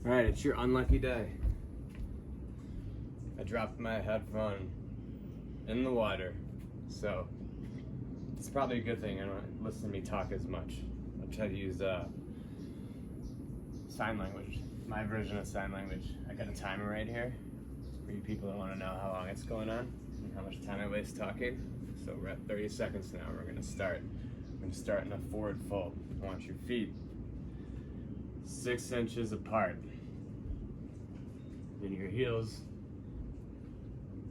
All right, it's your unlucky day. I dropped my headphone in the water, so it's probably a good thing I don't listen to me talk as much. I'll try to use sign language, my version of sign language. I got a timer right here for you people that want to know how long it's going on and how much time I waste talking. So we're at 30 seconds now. We're gonna start. We're gonna start in a forward fold. I want your feet 6 inches apart. Then your heels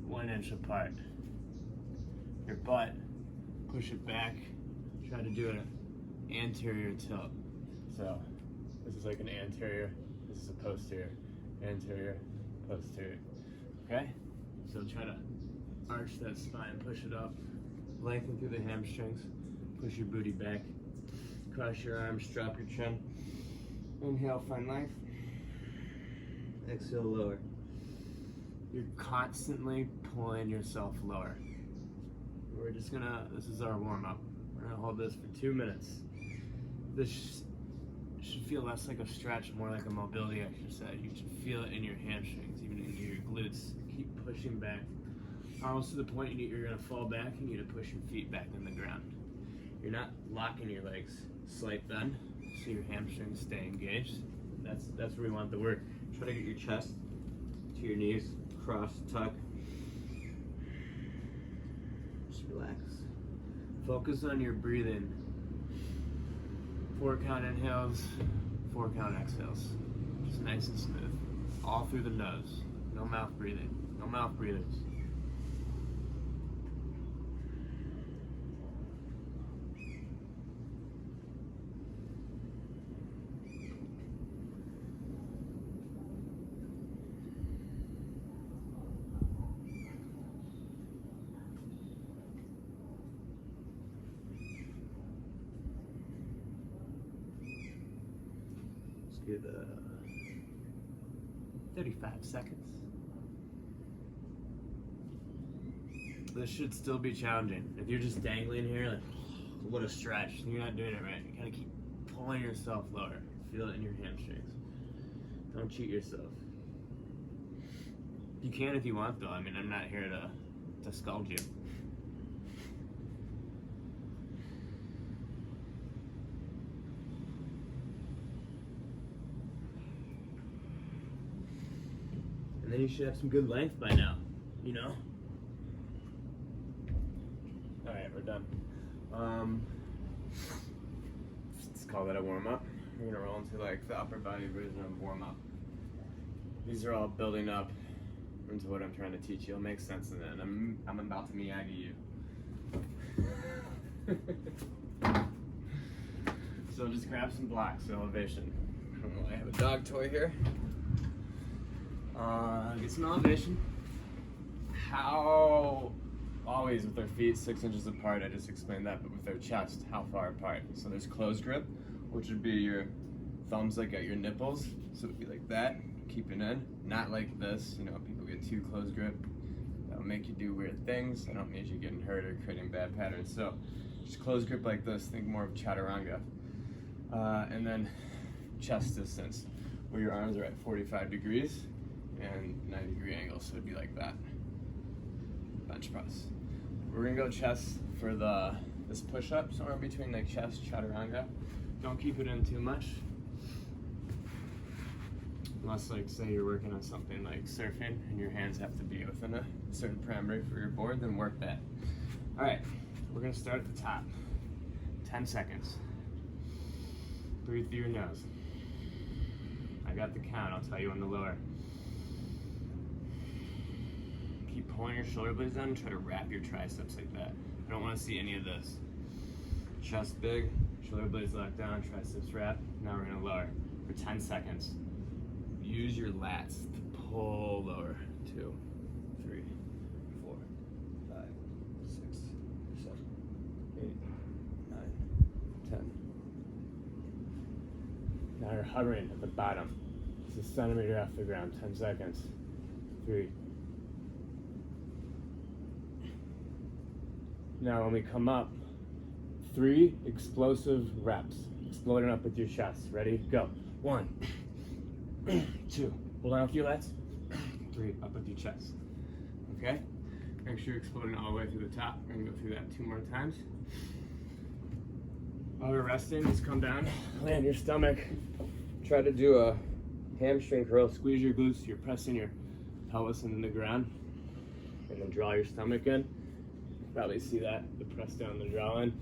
1 inch apart. Your butt, push it back. Try to do an anterior tilt. So this is like an anterior, this is a posterior, anterior, posterior. Okay? So try to arch that spine, push it up, lengthen through the hamstrings, push your booty back, cross your arms, drop your chin. Inhale, find length. Exhale, lower. You're constantly pulling yourself lower. We're just gonna, this is our warm up. We're gonna hold this for 2 minutes. This should feel less like a stretch, more like a mobility exercise. You should feel it in your hamstrings, even in your glutes. Keep pushing back. Almost to the point you're gonna fall back, you need to push your feet back in the ground. You're not locking your legs. Slight bend, so your hamstrings stay engaged. That's where we want the work. Try to get your chest to your knees, cross, tuck. Just relax. Focus on your breathing. 4 count inhales, 4 count exhales. Just nice and smooth. All through the nose. No mouth breathing. No mouth breathers. Do the 35 seconds. This should still be challenging. If you're just dangling here, like, what a stretch, you're not doing it right. You gotta keep pulling yourself lower. Feel it in your hamstrings. Don't cheat yourself. You can if you want, though. I mean, I'm not here to scold you. And then you should have some good length by now, you know? All right, we're done. Let's call that a warm-up. We're gonna roll into like the upper body version of warm-up. These are all building up into what I'm trying to teach you. It'll make sense in it, and I'm about to Miyagi you. So just grab some blocks, elevation. I have a dog toy here. Get some elevation. How, always with their feet 6 inches apart, I just explained that, but with their chest, how far apart? So there's closed grip, which would be your thumbs like at your nipples, so it'd be like that, keep it in, not like this, you know, people get too close grip, that'll make you do weird things, I don't need you getting hurt or creating bad patterns, so just close grip like this, think more of chaturanga, and then chest distance, where your arms are at 45 degrees, and 90-degree angle, so it'd be like that. Bench press. We're gonna go chest for this push-up, somewhere in between like chest, chaturanga. Don't keep it in too much. Unless like say you're working on something like surfing and your hands have to be within a certain parameter for your board, then work that. All right, we're gonna start at the top. 10 seconds. Breathe through your nose. I got the count, I'll tell you when to lower. Keep pulling your shoulder blades down and try to wrap your triceps like that. I don't want to see any of this. Chest big, shoulder blades locked down, triceps wrapped. Now we're going to lower for 10 seconds. Use your lats to pull lower. 2, 3, 4, 5, 6, 7, 8, 9, 10. Now you're hovering at the bottom. It's a centimeter off the ground. 10 seconds. 3. Now when we come up, 3 explosive reps. Exploding up with your chest. Ready? Go. 1, 2, hold on with your lats. 3, up with your chest. Okay? Make sure you're exploding all the way through the top. We're gonna go through that 2 more times. While we're resting, just come down, land your stomach. Try to do a hamstring curl. Squeeze your glutes. You're pressing your pelvis into the ground. And then draw your stomach in. You probably see that, the press down, the draw in.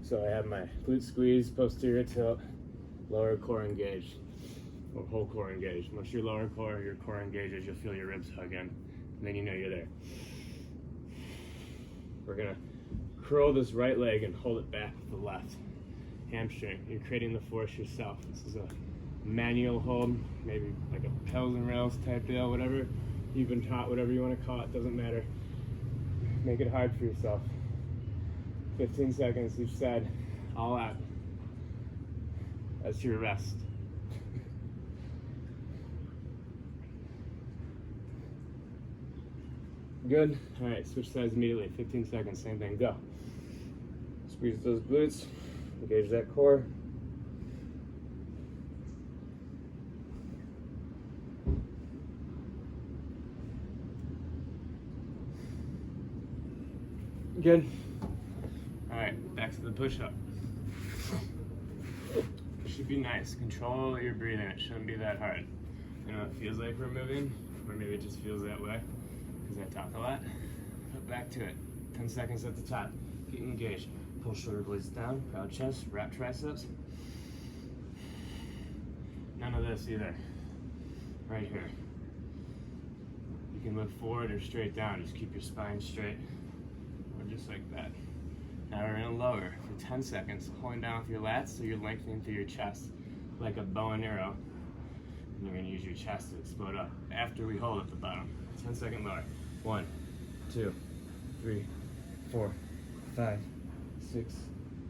So I have my glute squeeze, posterior tilt, lower core engaged, or whole core engaged. Once your lower core, your core engages, you'll feel your ribs hug in, and then you know you're there. We're gonna curl this right leg and hold it back with the left. Hamstring, you're creating the force yourself. This is a manual hold, maybe like a pedals and rails type deal, whatever you've been taught, whatever you want to call it, doesn't matter. Make it hard for yourself. 15 seconds each side, all out. That's your rest. Good. All right, switch sides immediately. 15 seconds, same thing, go. Squeeze those glutes, engage that core. Good. All right, back to the push-up. It should be nice. Control your breathing. It shouldn't be that hard. You know, it feels like we're moving, or maybe it just feels that way because I talk a lot. But back to it. 10 seconds at the top. Get engaged. Pull shoulder blades down, proud chest, wrap triceps. None of this either. Right here. You can look forward or straight down. Just keep your spine straight. Or just like that. Now we're gonna lower for 10 seconds, holding down with your lats so you're lengthening through your chest like a bow and arrow. And you're gonna use your chest to explode up after we hold at the bottom. 10-second lower. 1, 2, 3, 4, 5, 6,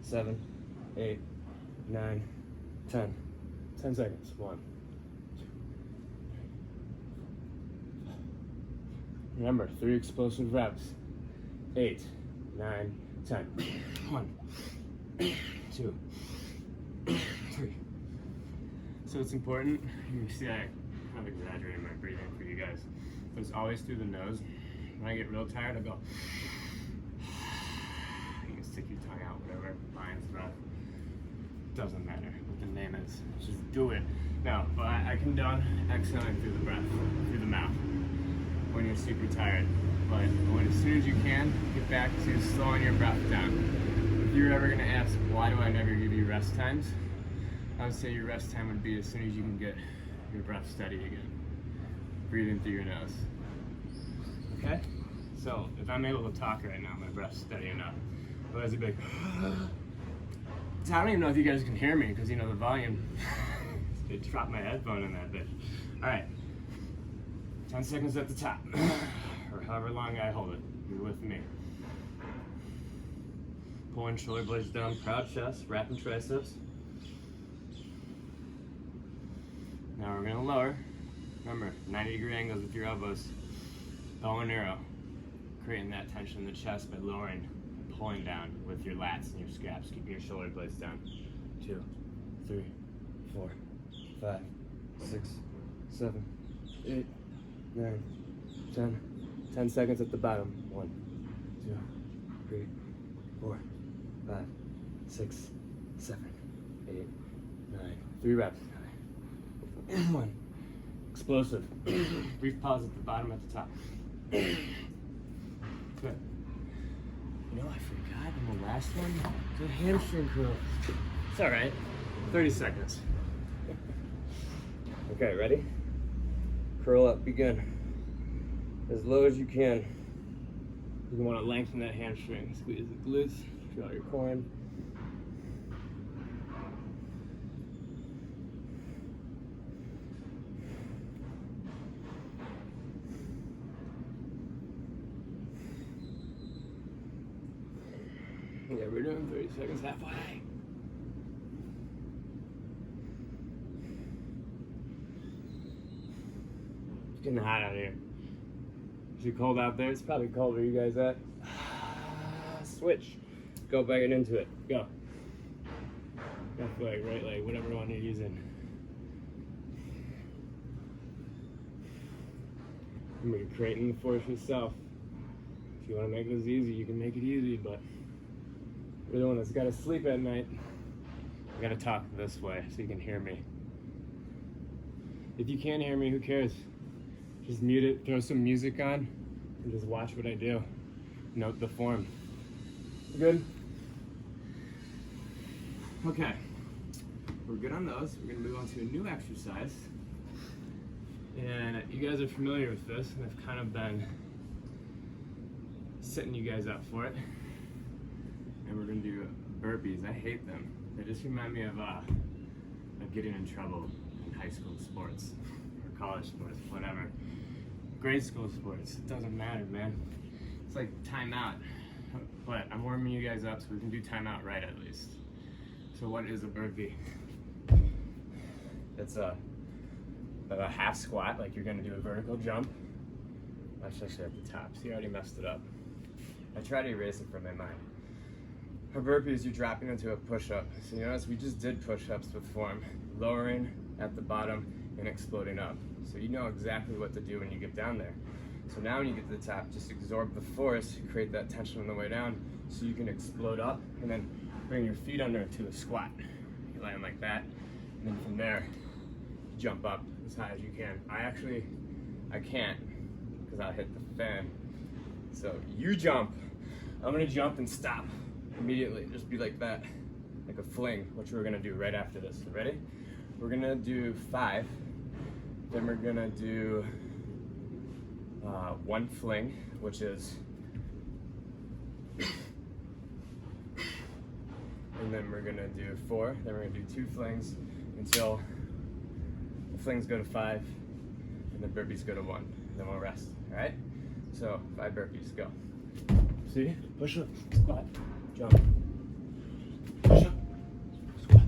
7, 8, 9, 10. 10 seconds. 1, 2, 3. Remember, 3 explosive reps. 8, 9, 10. 1, 2, 3. So it's important. You see, I kind of exaggerated my breathing for you guys, but it's always through the nose. When I get real tired, I go. You can stick your tongue out, whatever. Lion's breath. Doesn't matter what the name is. Just do it. No, but I condone exhaling through the breath, through the mouth, when you're super tired. But when as soon as you can, get back to slowing your breath down. If you're ever gonna ask, why do I never give you rest times? I would say your rest time would be as soon as you can get your breath steady again. Breathing through your nose. Okay? So, if I'm able to talk right now, my breath's steady enough. Otherwise, it'd be like, I don't even know if you guys can hear me, because you know the volume. It dropped my headphone in that bitch. Alright. 10 seconds at the top. Or however long I hold it. You're with me. Pulling shoulder blades down, proud chest, wrapping triceps. Now we're gonna lower. Remember, 90-degree angles with your elbows. Bow and arrow. Creating that tension in the chest by lowering and pulling down with your lats and your scaps, keeping your shoulder blades down. 2, 3, 4, 5, 6, 7, 8, 9, 10. 10 seconds at the bottom. 1, 2, 3, 4, 5, 6, 7, 8, 9. 3 reps. 1. Explosive. Brief pause at the bottom, at the top. Good. You know, I forgot in the last one, the hamstring curl. It's all right. 30 seconds. Okay, ready? Curl up, begin. As low as you can. You want to lengthen that hamstring. Squeeze the glutes, draw your core in. Yeah, we're doing 30 seconds halfway. It's getting hot out here. Is it cold out there? It's probably cold where you guys at. Switch. Go back and into it. Go. Left leg, right leg, whatever one you're using. Remember, you're creating the force yourself. If you want to make this easy, you can make it easy, but you're the one that's got to sleep at night. I got to talk this way so you can hear me. If you can't hear me, who cares? Just mute it, throw some music on, and just watch what I do. Note the form. Good? Okay. We're good on those. We're going to move on to a new exercise. And you guys are familiar with this, and I've kind of been setting you guys up for it. And we're going to do burpees. I hate them. They just remind me of getting in trouble in high school sports, or college sports, whatever. Grade school sports, it doesn't matter, man. It's like timeout. But I'm warming you guys up so we can do timeout right at least. So what is a burpee? It's a half squat, like you're gonna do a vertical jump. Actually at the top, see, I already messed it up. I try to erase it from my mind. A burpee is you dropping into a push-up. So you notice we just did push-ups with form, lowering at the bottom and exploding up. So you know exactly what to do when you get down there. So now when you get to the top, just absorb the force, create that tension on the way down so you can explode up and then bring your feet under to a squat. You land like that, and then from there, jump up as high as you can. I can't, because I'll hit the fan. So you jump, I'm gonna jump and stop immediately. Just be like that, like a fling, which we're gonna do right after this. Ready? We're gonna do 5, then we're gonna do 1 fling, which is, and then we're gonna do 4, then we're gonna do 2 flings until the flings go to 5 and the burpees go to 1, and then we'll rest. All right? So 5 burpees, go. See? Push up, squat, jump. Push up, squat,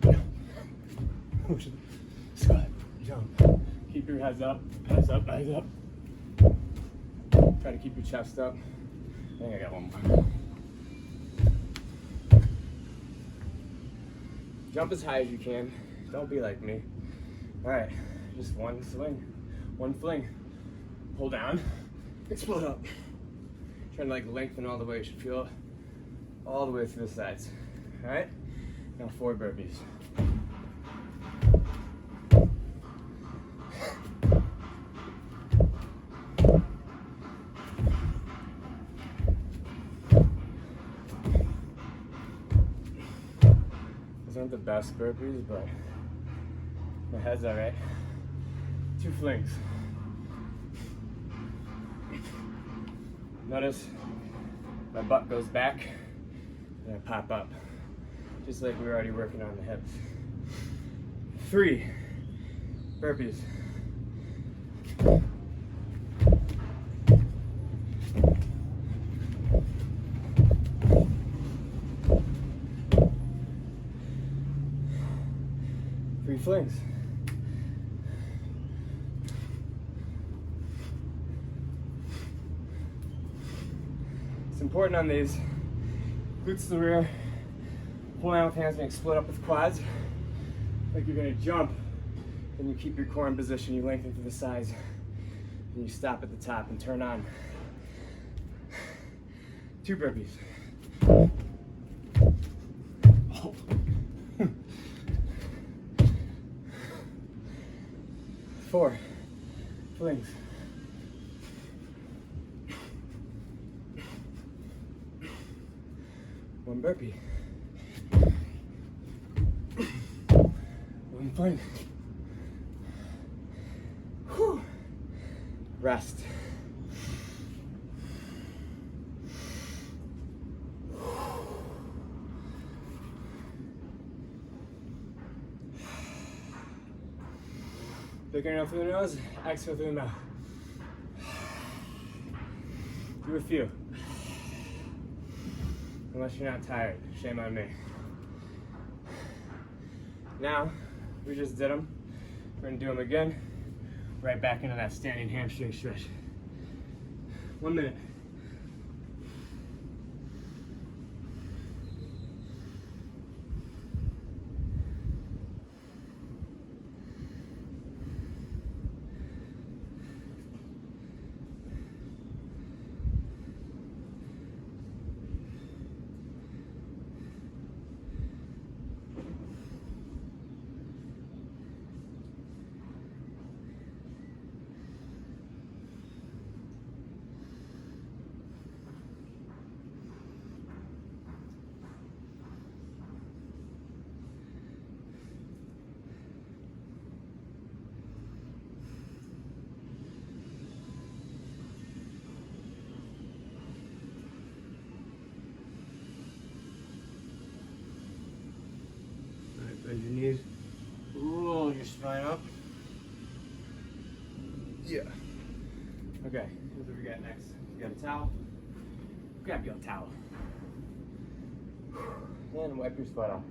jump. Push up, squat, jump. Keep your heads up, eyes up, eyes up. Try to keep your chest up. I think I got one more. Jump as high as you can. Don't be like me. All right, just 1 swing, 1 fling. Pull down, explode up. Trying to like lengthen all the way. You should feel it all the way through the sides. All right, now 4 burpees. Those aren't the best burpees, but my head's all right. 2 flings. Notice my butt goes back and I pop up, just like we were already working on the hips. 3 burpees. Three flings. It's important on these. Glutes to the rear. Pull down with hands and explode up with quads. Like you're gonna jump. Then you keep your core in position. You lengthen to the sides. And you stop at the top and turn on. 2 burpees. Oh. 4 flings. 1 burpee. 1 fling. Whew. Rest. Big inhale through the nose, exhale through the mouth. Do a few. Unless you're not tired, shame on me. Now, we just did them. We're gonna do them again. Right back into that standing hamstring stretch. 1 minute. your spine up. Yeah. Okay, here's what we got next. You got a towel. Grab your towel. And wipe your sweat off.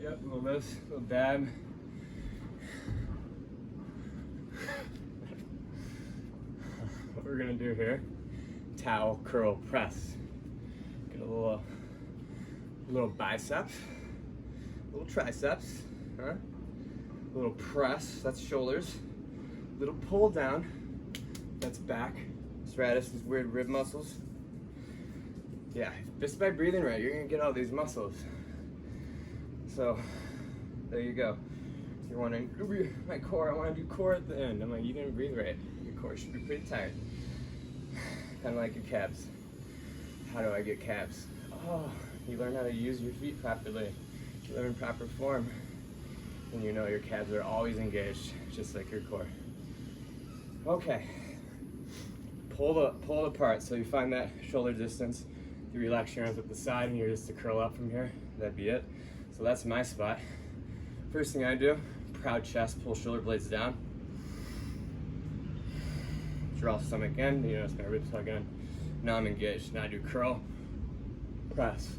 Yep, a little this, a little dab. What we're gonna do here, towel curl press. Get a little biceps, a little triceps, huh? A little press, that's shoulders. Little pull down, that's back. Serratus, these weird rib muscles. Yeah, just by breathing right, you're gonna get all these muscles. So, there you go. You're wondering, my core, I wanna do core at the end. I'm like, you didn't breathe right. Your core should be pretty tired. Kind of like your calves. How do I get calves? Oh, you learn how to use your feet properly. You live in proper form. And you know your calves are always engaged, just like your core. Okay. Pull it apart so you find that shoulder distance. You relax your arms at the side and you're just to curl up from here. That'd be it. So that's my spot. First thing I do, proud chest, pull shoulder blades down. Draw stomach in, you notice my ribs hug in. Now I'm engaged. Now I do curl, press.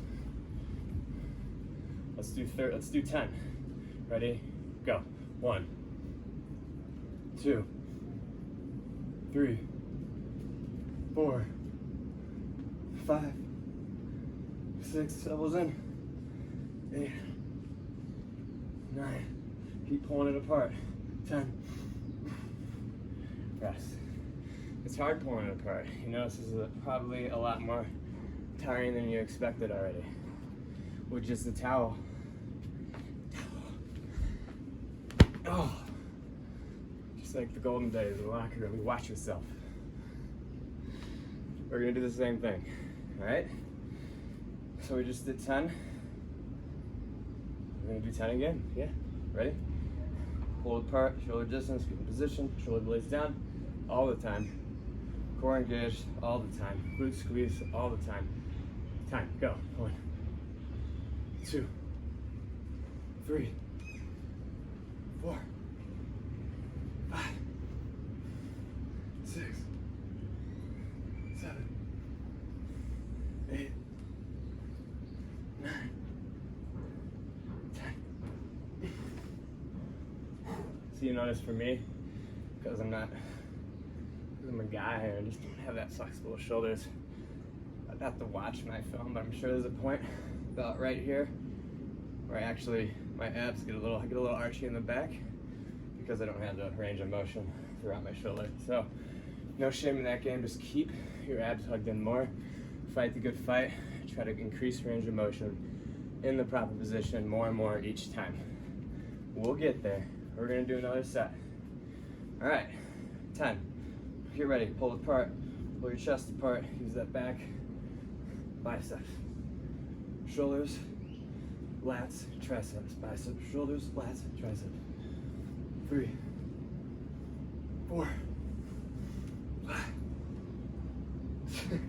Let's do 10. Ready? Go. 1, 2, 3, 4, 5, 6, elbows in. 8, 9. Keep pulling it apart. 10. Rest. It's hard pulling it apart. You know, this is probably a lot more tiring than you expected already. With just the towel. Oh, just like the golden days in the locker room, you watch yourself. We're gonna do the same thing, all right? So we just did 10. We're gonna do 10 again, yeah? Ready? Pull apart, shoulder distance, get in position, shoulder blades down, all the time. Core engaged, all the time. Glute squeeze, all the time. Time, go. 1, 2, 3, 4, 5, 6, 7, 8, 9, 10. So you notice for me, because I'm a guy and I just don't have that flexible shoulders, I'd have to watch my film, but I'm sure there's a point about right here where my abs I get a little archy in the back because I don't have the range of motion throughout my shoulder. So no shame in that game, just keep your abs hugged in more, fight the good fight, try to increase range of motion in the proper position more and more each time. We'll get there. We're gonna do another set. All right, 10. Get ready, pull it apart, pull your chest apart, use that back, biceps, shoulders, lats, triceps, biceps, shoulders, lats, triceps. 3, 4, 5, 6, 7,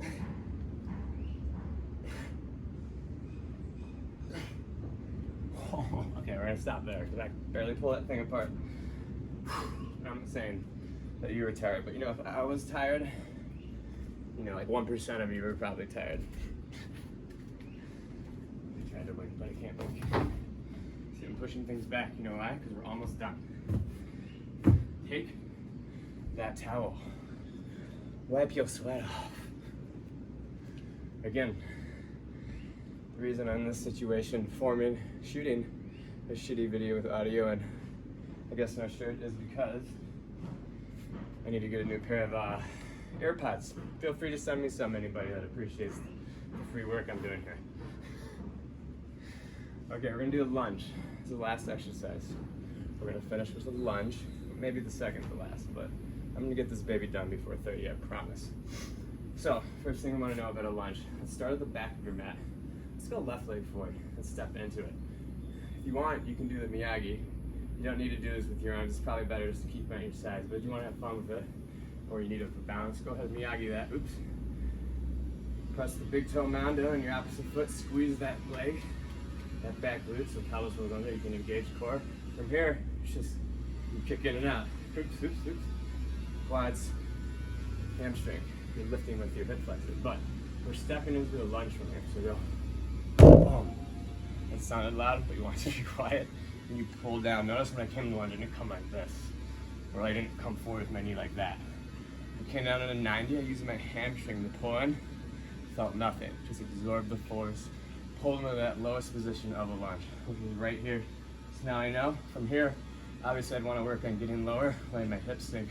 8, 9. Okay, we're gonna stop there because I barely pull that thing apart. I'm saying that you were tired, but you know, if I was tired, you know, like 1% of you were probably tired. I tried to blink, but I can't blink. See, I'm pushing things back. You know why? Because we're almost done. Take that towel. Wipe your sweat off. Again, the reason I'm in this situation, shooting a shitty video with audio and I guess no shirt is because I need to get a new pair of AirPods. Feel free to send me some, anybody that appreciates the free work I'm doing here. Okay, we're gonna do a lunge. This is the last exercise. We're gonna finish with a lunge, maybe the second to last, but I'm gonna get this baby done before 30, I promise. So, first thing I wanna know about a lunge. Let's start at the back of your mat. Let's go left leg forward. Let's step into it. If you want, you can do the Miyagi. You don't need to do this with your arms. It's probably better just to keep it on your sides. But if you want to have fun with it, or you need it for balance, go ahead and Miyagi that. Oops. Press the big toe mound down on your opposite foot, squeeze that leg, that back glute, so pelvis goes under, you can engage core. From here, it's just you kick in and out. Oops, oops, oops. Quads, hamstring. You're lifting with your hip flexor, but we're stepping into a lunge from here, so go. Boom. That sounded loud, but you want to be quiet. And you pull down. Notice when I came to lunge, I didn't come like this, or I didn't come forward with my knee like that. I came down in a 90, I used my hamstring to pull in. Felt nothing, just absorb the force, pull into that lowest position of a lunge, which is right here. So now I know, from here, obviously I'd want to work on getting lower, letting my hips sink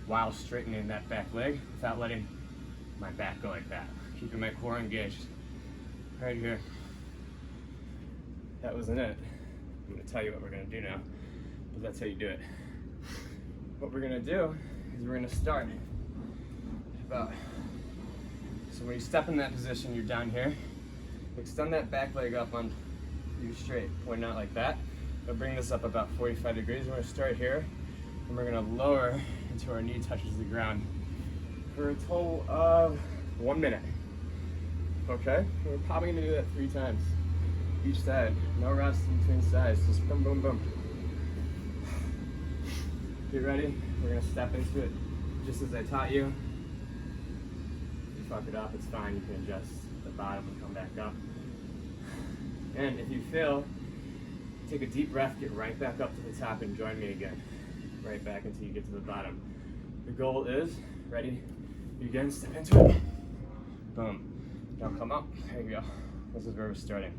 while straightening that back leg without letting my back go like that. Keeping my core engaged. Right here. That wasn't it. I'm going to tell you what we're going to do now, but that's how you do it. What we're going to do is we're going to start about. So when you step in that position, you're down here. Extend that back leg up on you straight, pointing out like that. But bring this up about 45 degrees. We're gonna start here, and we're gonna lower until our knee touches the ground for a total of 1 minute. Okay? We're probably gonna do that 3 times. Each side. No rest in between sides. Just boom, boom, boom. Get ready. We're gonna step into it just as I taught you. Fuck it up, it's fine, you can adjust the bottom and come back up. And if you fail, take a deep breath, get right back up to the top and join me again. Right back until you get to the bottom. The goal is, ready, begin, step into it. Boom. Now come up, there you go. This is where we're starting.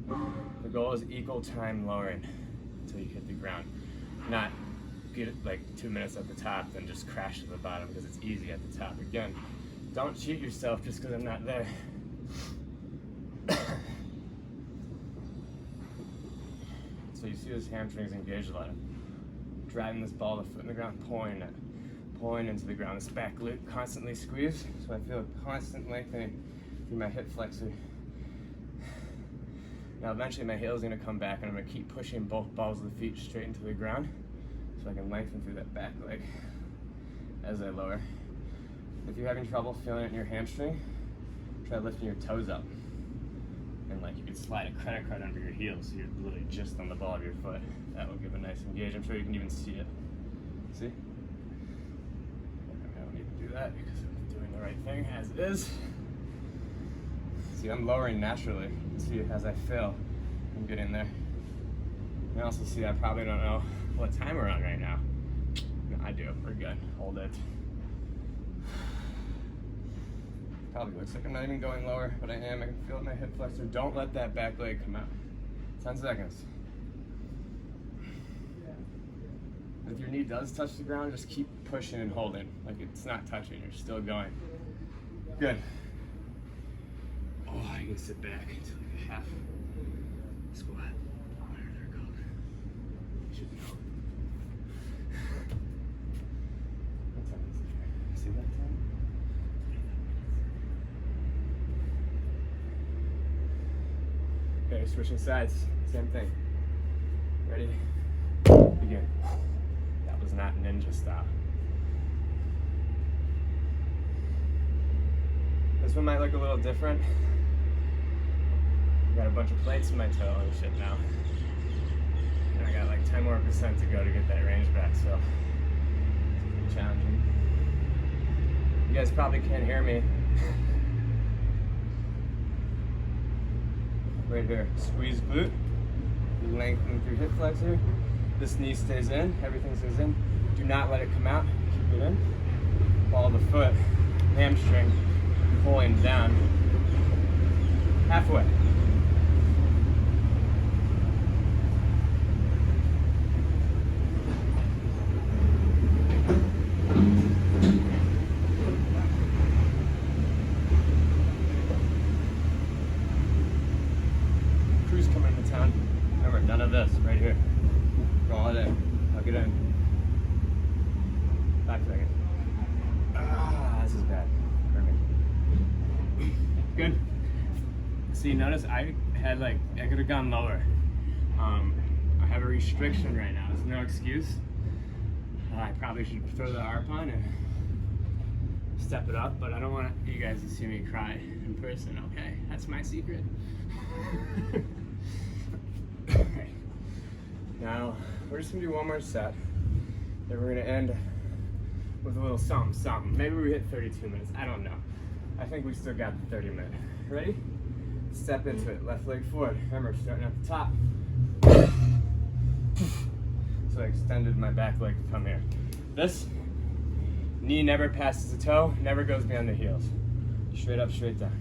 The goal is equal time lowering until you hit the ground. Not get it like 2 minutes at the top, then just crash to the bottom because it's easy at the top. Again, don't cheat yourself just because I'm not there. So you see this hamstrings engaged a lot. Driving this ball, the foot in the ground, pulling into the ground. This back glute constantly squeezed, so I feel a constant lengthening through my hip flexor. Now eventually my heel is going to come back and I'm going to keep pushing both balls of the feet straight into the ground so I can lengthen through that back leg as I lower. If you're having trouble feeling it in your hamstring, try lifting your toes up. And like you could slide a credit card under your heel so you're literally just on the ball of your foot. That will give a nice engage. I'm sure you can even see it. See? I don't need to do that because I'm doing the right thing as it is. See, I'm lowering naturally. You can see as I fail, I'm getting there. You can also see I probably don't know what time we're on right now. No, I do. We're good. Hold it. Probably looks like I'm not even going lower, but I am. I can feel it in my hip flexor. Don't let that back leg come out. 10 seconds. If your knee does touch the ground, just keep pushing and holding. Like it's not touching, you're still going. Good. Oh, you can sit back into like a half squat. Whatever they're called. You should know. What time is it? See that time? Okay, switching sides, same thing. Ready? Begin. That was not ninja style. This one might look a little different. I got a bunch of plates in my toe and shit now. And I got like 10% more to go to get that range back, so it's pretty challenging. You guys probably can't hear me. Right here, squeeze glute, lengthen through hip flexor. This knee stays in, everything stays in. Do not let it come out, keep it in. Ball of the foot, hamstring, pulling down. Halfway. None of this, right here. Draw it in. Hug it in. 5 seconds. Ah, this is bad. Perfect. Good. See, notice I could have gone lower. I have a restriction right now. There's no excuse. I probably should throw the ARP on and step it up, but I don't want you guys to see me cry in person, okay? That's my secret. Okay. Now, we're just gonna do one more set. Then we're gonna end with a little something. Maybe we hit 32 minutes, I don't know. I think we still got the 30 minutes. Ready? Step into it, left leg forward. Remember, starting at the top. So I extended my back leg to come here. This knee never passes the toe, never goes beyond the heels. Straight up, straight down.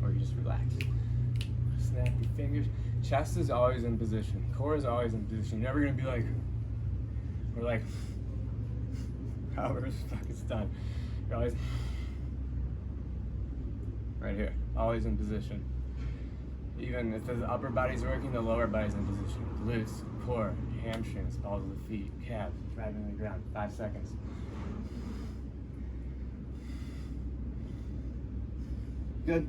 Or you just relax. Snap your fingers. Chest is always in position. Core is always in position. You're never gonna be like, or like, however the fuck it's done. You're always right here, always in position. Even if the upper body's working, the lower body's in position. Glutes, core, hamstrings, balls of the feet, calves, driving the ground. 5 seconds. Good.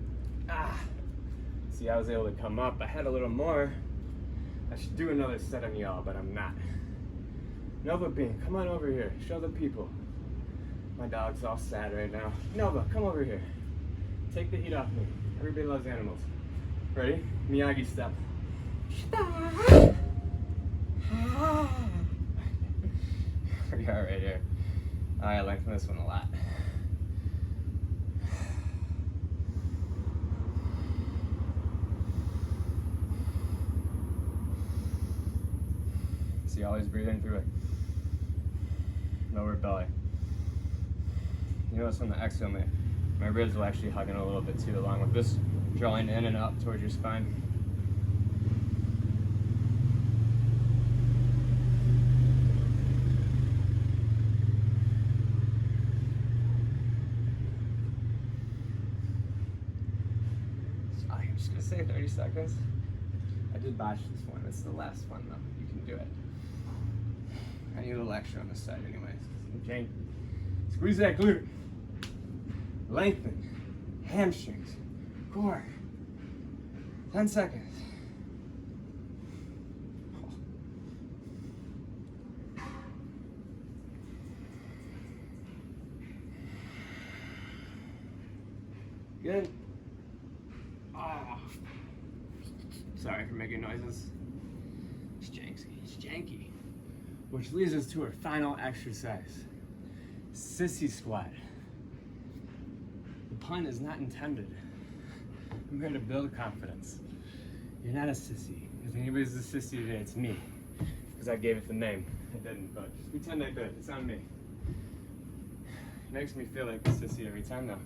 See, I was able to come up. I had a little more. I should do another set on y'all, but I'm not. Nova Bean, come on over here. Show the people. My dog's all sad right now. Nova, come over here. Take the heat off me. Everybody loves animals. Ready? Miyagi step. We are right here. I like this one a lot. See, always breathing through it. Lower belly. You notice on the exhale, my ribs will actually hug in a little bit too, along with this drawing in and up towards your spine. So I'm just gonna say 30 seconds. I did botch this one. It's the last one though. You can do it. I need a little extra on this side anyways. Okay. Squeeze that glute. Lengthen. Hamstrings. Core. 10 seconds. Good. Oh. Sorry for making noises. It's janky. Which leads us to our final exercise. Sissy Squat. The pun is not intended. I'm here to build confidence. You're not a sissy. If anybody's a sissy today, it's me. Because I gave it the name. I didn't, but just pretend I did. It's on me. It makes me feel like a sissy every time though.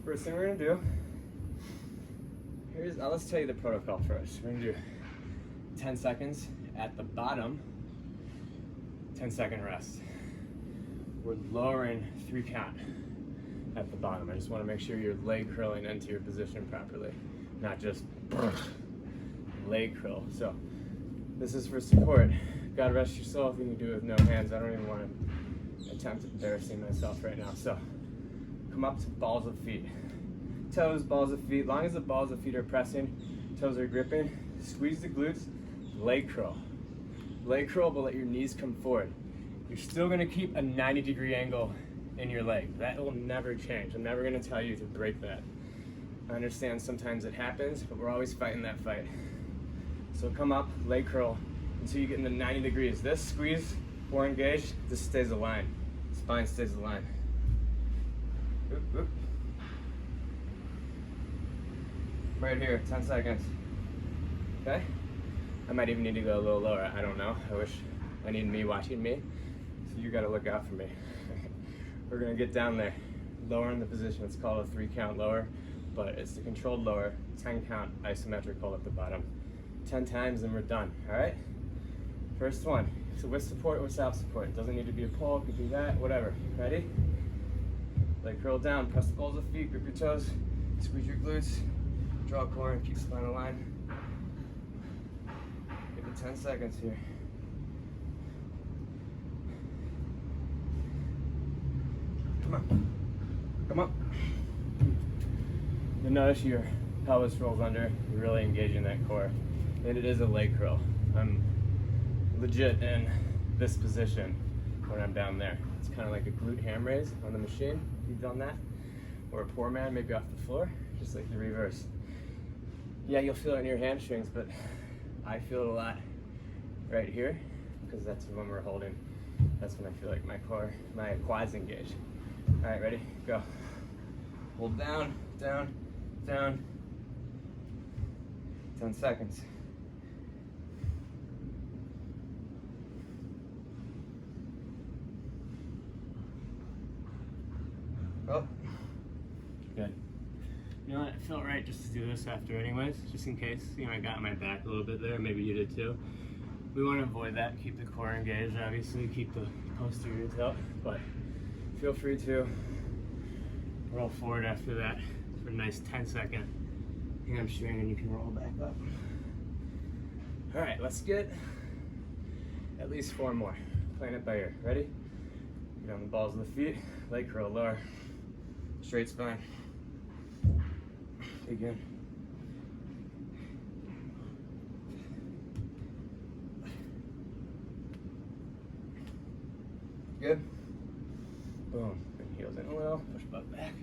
First thing we're gonna do, let's tell you the protocol first. We're gonna do 10 seconds at the bottom, 10-second rest. We're lowering 3 count at the bottom. I just want to make sure you're leg curling into your position properly, not just leg curl. So this is for support. God rest your soul if you can do it with no hands. I don't even want to attempt embarrassing myself right now. So come up to balls of feet. Toes, balls of feet. As long as the balls of feet are pressing, toes are gripping, squeeze the glutes, leg curl. Leg curl, but let your knees come forward. You're still gonna keep a 90-degree angle in your leg. That will never change. I'm never gonna tell you to break that. I understand sometimes it happens, but we're always fighting that fight. So come up, leg curl, until you get into 90 degrees. This squeeze, core engaged, this stays aligned. Spine stays aligned. Oop, oop. Right here, 10 seconds. Okay? I might even need to go a little lower, I don't know. I wish I need me watching me. So you gotta look out for me. We're gonna get down there, lower in the position. It's called a 3 count lower, but it's the controlled lower, 10 count isometric hold at the bottom. 10 times and we're done, all right? First one, so with support or without support. It doesn't need to be a pull, it could be that, whatever. Ready? Leg curl down, press the balls of feet, grip your toes, squeeze your glutes, draw core and keep spine aligned. Give it 10 seconds here. Come on. Come on. You'll notice your pelvis rolls under. You're really engaging that core. And it is a leg curl. I'm legit in this position when I'm down there. It's kind of like a glute ham raise on the machine. You've done that? Or a poor man, maybe off the floor, just like the reverse. Yeah, you'll feel it in your hamstrings, but I feel it a lot right here because that's when we're holding. That's when I feel like my core, my quads engage. All right, ready? Go. Hold down, down, down. 10 seconds. Oh, good. You know what? It felt right just to do this after anyways, just in case, you know, I got my back a little bit there, maybe you did too. We want to avoid that, keep the core engaged, obviously, keep the posteriors out, but feel free to roll forward after that for a nice 10-second hamstring and you can roll back up. All right, let's get at least 4 more. Playing it by ear. Ready? Get on the balls of the feet, leg curl lower, straight spine. Begin. Good. Boom. Bring heels in a little, push butt back.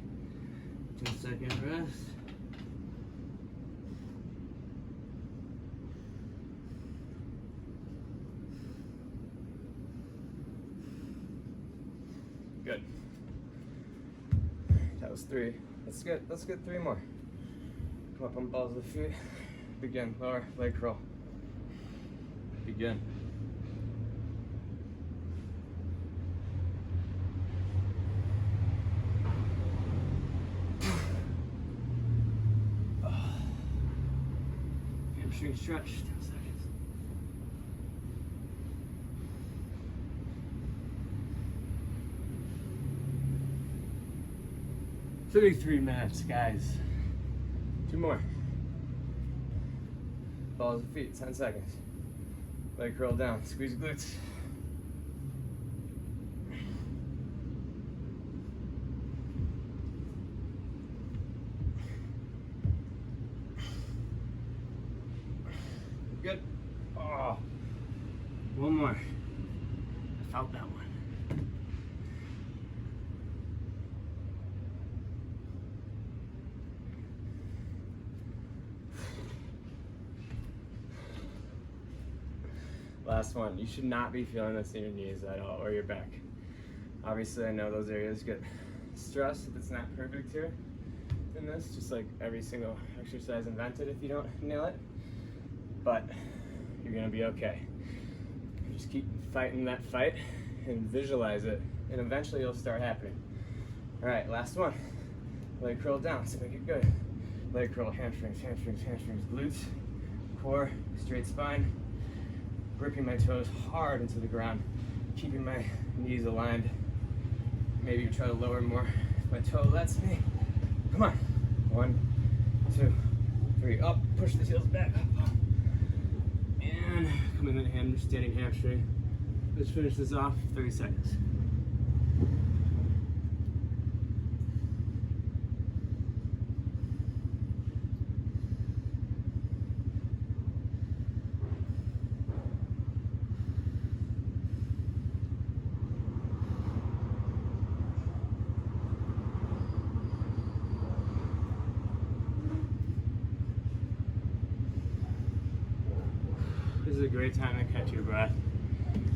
10-second rest. Good. That was 3. Let's get 3 more. Come up on the balls of the feet. Begin. Lower leg curl. Begin. Hamstring stretch, 10 seconds. "33 minutes, guys. 2 more. Balls of feet, 10 seconds. Leg curl down, squeeze glutes. Good. Oh. 1 more. I felt that one. Last one. You should not be feeling this in your knees at all or your back. Obviously, I know those areas get stressed if it's not perfect here in this, just like every single exercise invented if you don't nail it. But you're gonna be okay. Just keep fighting that fight and visualize it, and eventually it'll start happening. All right, last one. Leg curl down, so make it good. Leg curl, hamstrings, hamstrings, hamstrings, glutes, core, straight spine. Gripping my toes hard into the ground, keeping my knees aligned. Maybe try to lower more if my toe lets me. Come on. 1, 2, 3. Up. Push the heels back. Up. And come in standing hamstring. Let's finish this off. 30 seconds. This is a great time to catch your breath.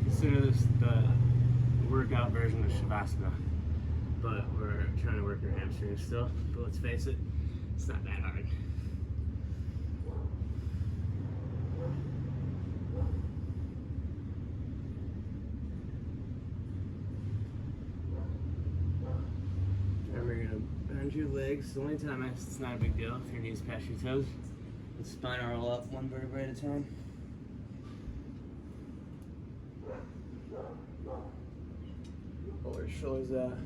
Consider this the workout version of Shavasana, but we're trying to work your hamstrings still. But let's face it, it's not that hard. Remember, you're gonna bend your legs. The only time it's not a big deal if your knees past your toes. The spine roll up 1 vertebrae at a time. Pull your shoulders out.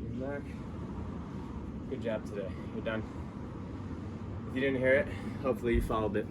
Your neck. Good job today. You're done. If you didn't hear it, hopefully you followed it.